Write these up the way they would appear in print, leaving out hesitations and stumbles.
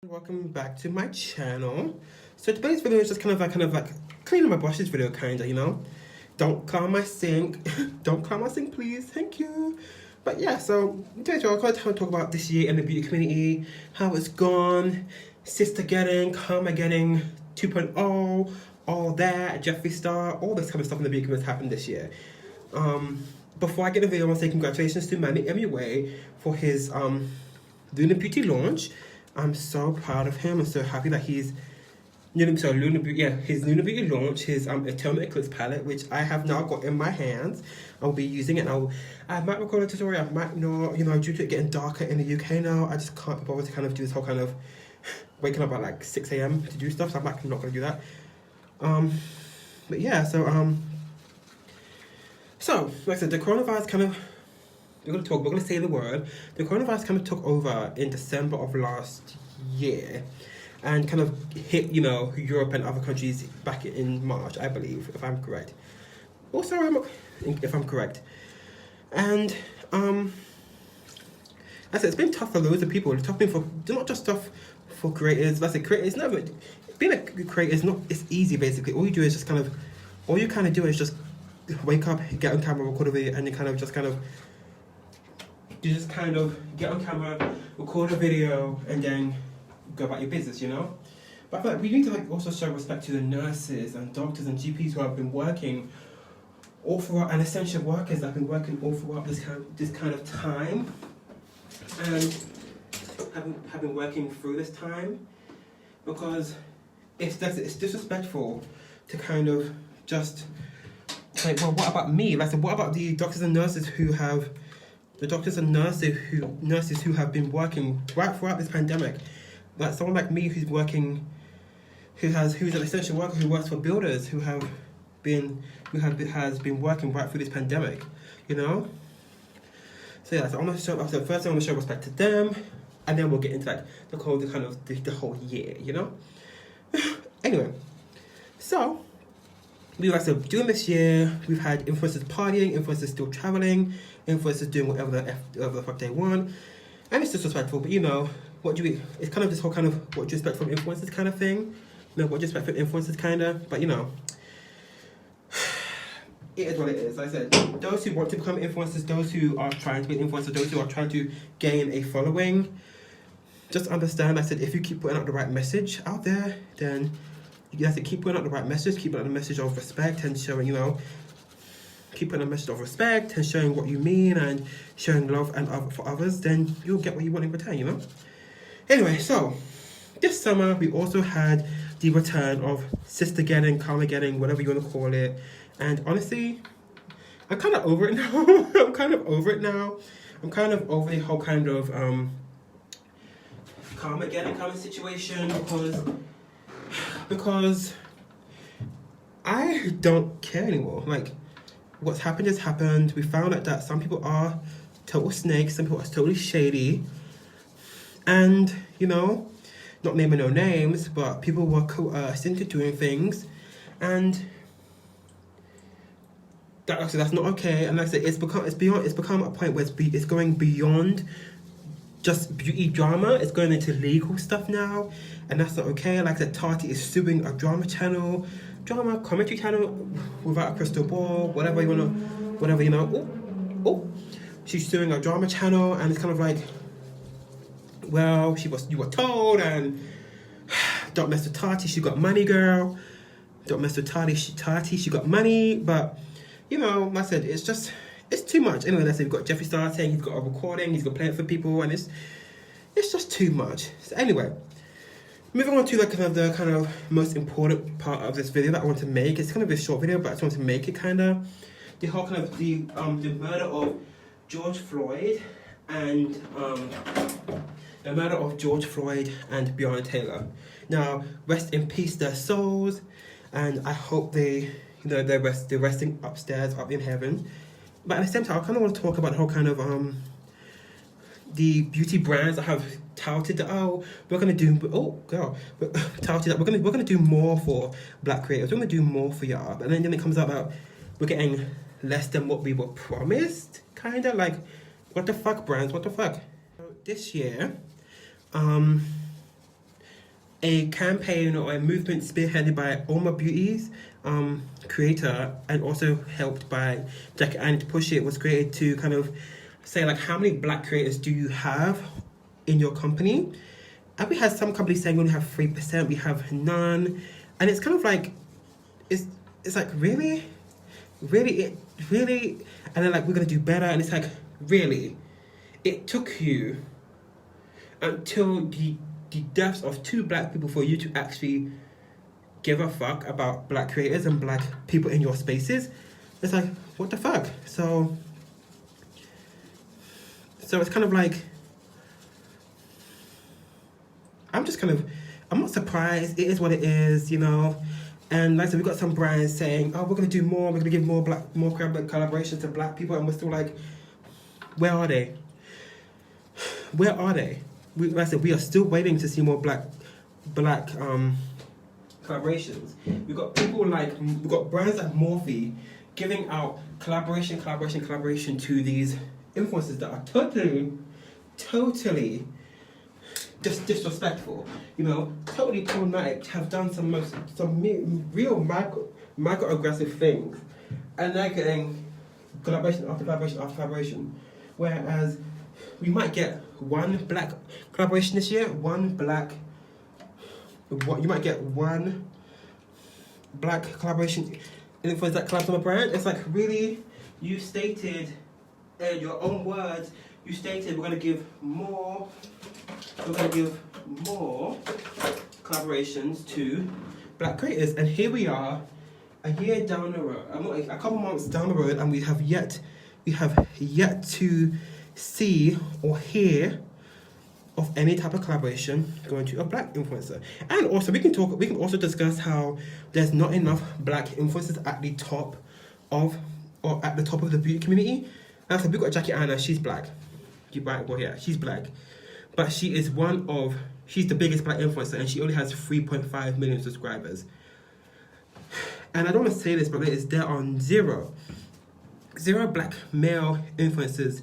Welcome back to my channel. So today's video is just kind of like cleaning my brushes video, Don't clean my sink. Don't clean my sink, please. Thank you. But yeah, so today's video, I'm going to talk about this year in the beauty community, how it's gone, Sister Getting, Karma Getting 2.0, all that, Jeffree Star, all this kind of stuff in the beauty community has happened this year. Before I get the video, I want to say congratulations to Manny MUA for his Luna Beauty launch. I'm so proud of him. I'm so happy that he's his Luna Beauty launch, his Eternal Eclipse palette, which I have now got in my hands. I'll be using it. I might record a tutorial. I might not. Due to it getting darker in the UK now, I just can't be bothered to kind of do this whole kind of waking up at like 6 a.m. to do stuff. So I'm like not gonna do that. But yeah, so like I said, the coronavirus kind of. We're gonna say the word. The coronavirus kind of took over in December of last year and kind of hit, Europe and other countries back in March, I believe, if I'm correct. Also, if I'm correct. And I said it's been tough for loads of people. It's tough for not just tough for creators. Like I said, creators never being a creator is not. It's easy basically. All you do is just all you kind of do is just wake up, get on camera, record a video, and you just get on camera, record a video, and then go about your business, But I feel like we need to also show respect to the nurses and doctors and GPs who have been working all throughout, and essential workers that have been working all throughout this kind of time, and have been working through this time, because it's disrespectful to kind of just well, what about me? Like, what about the doctors and nurses who have? The doctors and nurses who have been working throughout this pandemic, like someone like me who's an essential worker who works for builders has been working right through this pandemic, So yeah, so first I want to show respect to them, and then we'll get into the whole year, Anyway, so. During this year, we've had influencers partying, influencers still traveling, influencers doing whatever the fuck they want, and it's disrespectful. But it's kind of this whole kind of what do you expect from influencers kind of thing, what do you expect from influencers kind of. But it is what it is. Like I said, those who want to become influencers, those who are trying to be influencers, those who are trying to gain a following, just understand. I said if you keep putting out the right message out there, then. You have to keep putting out the right message, keep putting out the message of respect and showing, keep putting a message of respect and showing what you mean and showing love for others, then you'll get what you want in return, Anyway, so this summer we also had the return of Sister Getting, Karma Getting, whatever you want to call it. And honestly, I'm kind of over it now. I'm kind of over the whole kind of Karma Getting kind of situation because I don't care anymore. Like, what's happened has happened. We found out that some people are total snakes, some people are totally shady. And, not naming no names, but people were coerced into doing things. And that's not okay. And like I said, it's become a point where it's going beyond just beauty drama. It's going into legal stuff now, and that's not okay. Like I said, Tati is suing a drama commentary channel without a crystal ball, whatever. She's suing a drama channel, and it's kind of like, well, you were told, and don't mess with Tati, she got money, girl. Don't mess with Tati, she got money. But like I said, it's too much. Anyway, let's say we've got Jeffree Star saying he's got a recording, he's got to play it for people, and it's just too much. So anyway, moving on to the kind of most important part of this video that I want to make. It's kind of a short video, but I just want to make it the whole the murder of George Floyd and Breonna Taylor. Now, rest in peace their souls, and I hope they're resting upstairs up in heaven. But at the same time, I kind of want to talk about the whole kind of the beauty brands that have touted that we're gonna do more for Black creators. We're gonna do more for y'all, and then it comes out that we're getting less than what we were promised. Kinda like, what the fuck, brands? What the fuck? This year, a campaign or a movement spearheaded by Oma Beauty's creator, and also helped by Jackie Annie to push it, was created to kind of say like, how many black creators do you have in your company? And we had some companies saying we only have 3%, we have none, and it's kind of like, it's like, really, and then like, we're gonna do better, and it's like, really, it took you until the deaths of 2 black people for you to actually give a fuck about black creators and black people in your spaces. It's like, what the fuck? So it's kind of like, I'm not surprised. It is what it is, you know. And like I said, we've got some brands saying, oh, we're gonna do more, we're gonna give more collaborations to black people, and we're still like, where are they? Where are they? Like I said, we are still waiting to see more black collaborations. We've got brands like Morphe giving out collaboration to these influencers that are totally disrespectful, you know, totally problematic, have done some real microaggressive things, and they're getting collaboration after collaboration, whereas we might get one black collaboration this year, you might get one black collaboration influencer that collabs on a brand. It's like, really, you stated in your own words, you stated we're gonna give more collaborations to black creators, and here we are, a year down the road, a couple months down the road, and we have yet to see or hear of any type of collaboration going to a black influencer. And also we can also discuss how there's not enough black influencers at the top of the beauty community. And so we've got Jackie Anna, she's black. She's black. But she's the biggest black influencer, and she only has 3.5 million subscribers. And I don't want to say this, but there are zero black male influencers,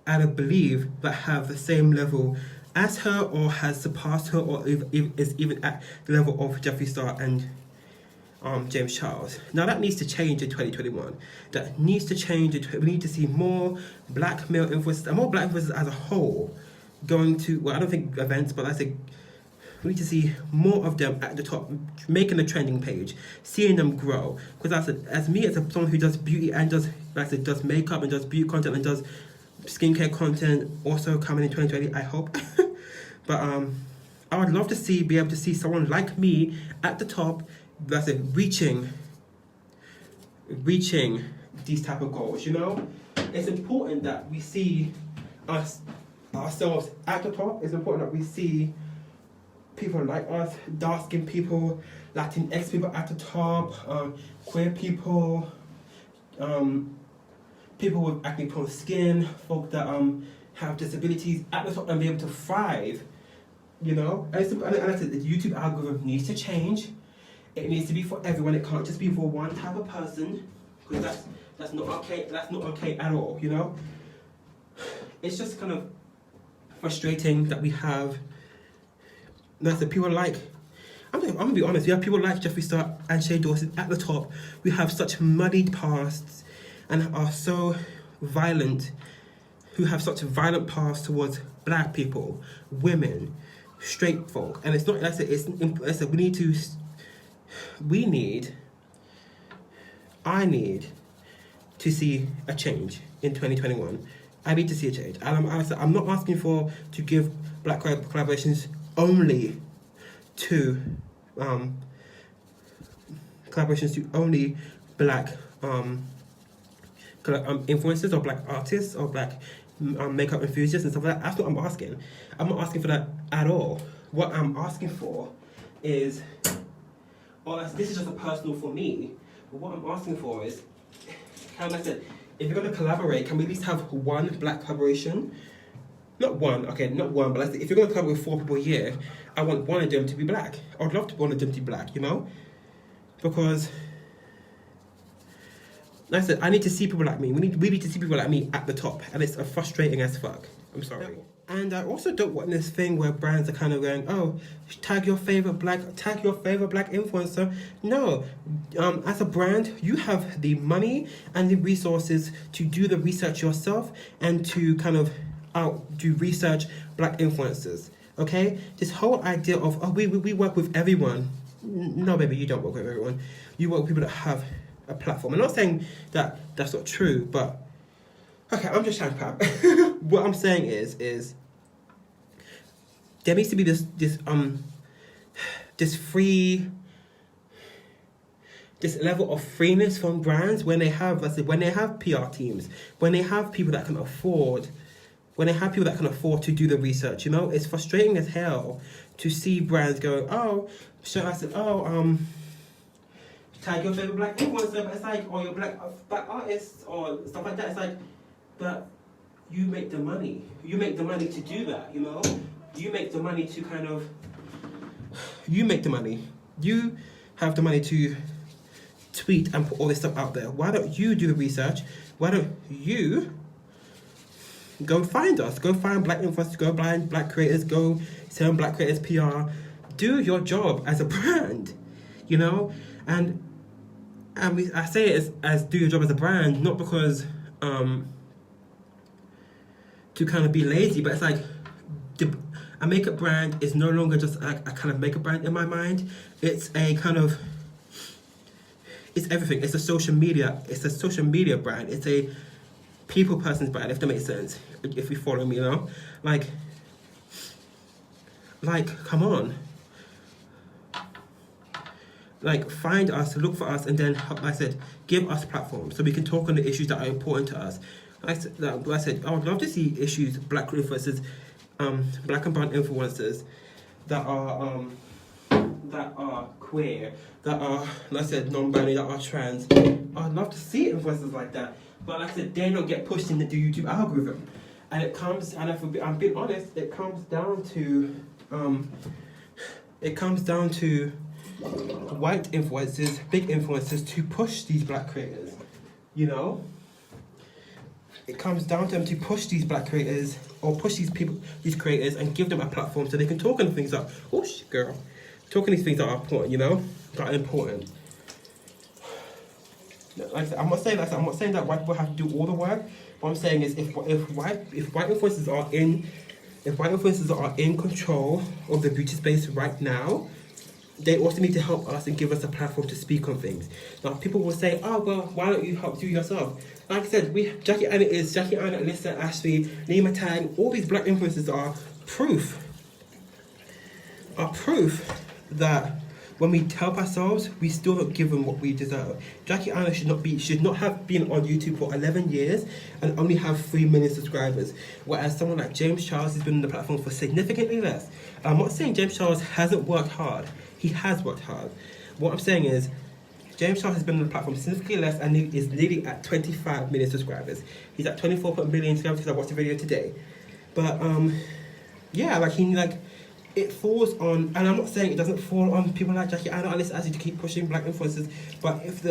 I believe, that have the same level as her, or has surpassed her, or is even at the level of Jeffree Star and James Charles. Now that needs to change in 2021. That needs to change. We need to see more black male influencers, and more black influencers as a whole going to, well, I don't think events, but I think we need to see more of them at the top, making a trending page, seeing them grow. Because as someone who does beauty and does makeup and does beauty content and does skincare content, also coming in 2020, I hope. But I would love to be able to see someone like me at the top, that's it, reaching these type of goals. You know, it's important that we see ourselves at the top. It's important that we see people like us, dark-skinned people, Latinx people at the top, queer people, people with acne-prone skin, folk that have disabilities at the top and be able to thrive. You know, and I said the YouTube algorithm needs to change. It needs to be for everyone. It can't just be for one type of person, because that's not okay. That's not okay at all. You know, it's just kind of frustrating that we have. That's the people like. I'm gonna be honest. We have people like Jeffree Star and Shay Dawson at the top. We have such muddied pasts and are so violent. Who have such a violent past towards black people, women, straight folk, and it's not. That's it. It's I need to see a change in 2021. I need to see a change. And I'm not asking to give black collaborations only to only black influencers or black artists or black makeup enthusiasts and stuff like that. That's what I'm asking. I'm not asking for that at all. What I'm asking for is, this is just a personal for me, but what I'm asking for is, like I said, if you're going to collaborate, can we at least have one black collaboration? Not one, but let's say if you're going to collaborate with 4 people a year, I want one of them to be black. I would love to one of them to be black, you know? Because Like I said, I need to see people like me. We need to see people like me at the top, and it's frustrating as fuck. I'm sorry. And I also don't want this thing where brands are kind of going, oh, tag your favorite black influencer. No, as a brand, you have the money and the resources to do the research yourself and to kind of do research black influencers. Okay, this whole idea of we work with everyone. No, baby, you don't work with everyone. You work with people that have a platform. I'm not saying that that's not true, but okay, I'm just trying to pop. What I'm saying is there needs to be this level of freeness from brands when they have, when they have PR teams, when they have people that can afford to do the research. You know, it's frustrating as hell to see brands go, tag your favorite black influencer, but it's like, or your black artists or stuff like that. It's like, but you make the money. You make the money to do that, you know? You make the money to you make the money. You have the money to tweet and put all this stuff out there. Why don't you do the research? Why don't you go find us? Go find black influencers, go find black creators, go send black creators PR. Do your job as a brand, you know? And I say it as do your job as a brand, not because to kind of be lazy, but it's like a makeup brand is no longer just a kind of makeup brand in my mind. It's a kind of, it's everything. It's a social media brand. It's a people person's brand, if that makes sense. If you follow me, you know, like come on. Like, find us, look for us, and then, like I said, give us platforms so we can talk on the issues that are important to us. Like I said, I would love to see issues, black influencers, black and brown influencers that are queer, that are, like I said, non-binary, that are trans. I'd love to see influencers like that. But like I said, they don't get pushed into the YouTube algorithm. And it comes, and I'm being honest, it comes down to white influencers, big influencers, to push these black creators, you know? It comes down to them to push these black creators, or push these creators, and give them a platform so they can talk on things that, talking these things that are important, you know? That are important. Like I said, I'm not saying that white people have to do all the work. What I'm saying is, if white influencers are in control of the beauty space right now, they also need to help us and give us a platform to speak on things. Now, people will say, oh, well, why don't you help do yourself? Like I said, Jackie Anna, Alyssa, Ashley, Nima Tang, all these black influencers are proof that when we help ourselves, we still don't give them what we deserve. Jackie Anna should not have been on YouTube for 11 years and only have 3 million subscribers. Whereas someone like James Charles has been on the platform for significantly less. I'm not saying James Charles hasn't worked hard. He has worked hard. What I'm saying is, James Charles has been on the platform significantly less and he is nearly at 25 million subscribers. He's at 24 million subscribers because I watched the video today. But it falls on, and I'm not saying it doesn't fall on people like Jackie Anna and Alyssa Ashley to keep pushing black influencers, but if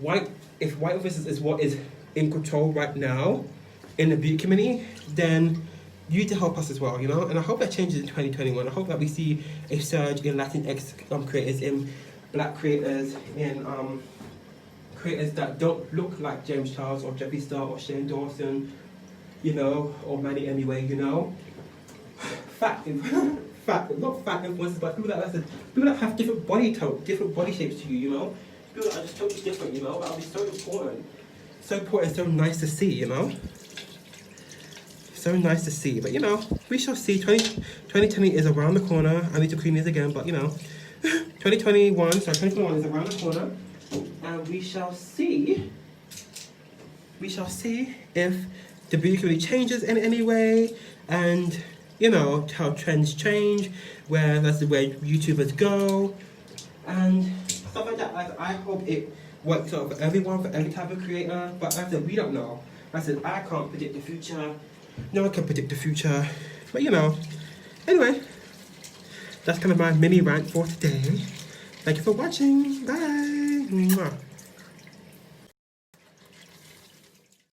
white influencers is what is in control right now in the beauty community, then you need to help us as well, you know? And I hope that changes in 2021. I hope that we see a surge in Latinx creators, in black creators, in creators that don't look like James Charles or Jeffree Star or Shane Dawson, you know, or Manny Anyway, you know? Not fat influencers, but people that have different body shapes to you, you know? People that are just totally different, you know? That would be so important. So important, so nice to see, you know? So nice to see, but you know, we shall see. 2020 is around the corner. I need to clean this again, but you know, 2021 is around the corner, and we shall see if the beauty community changes in any way, and you know, how trends change, where that's the way YouTubers go, and stuff like that. I hope it works out for everyone, for every type of creator, but like I said, we don't know. Like I said, I can't predict the future. No one can predict the future, but you know. Anyway, that's kind of my mini rant for today. Thank you for watching. Bye. Mwah.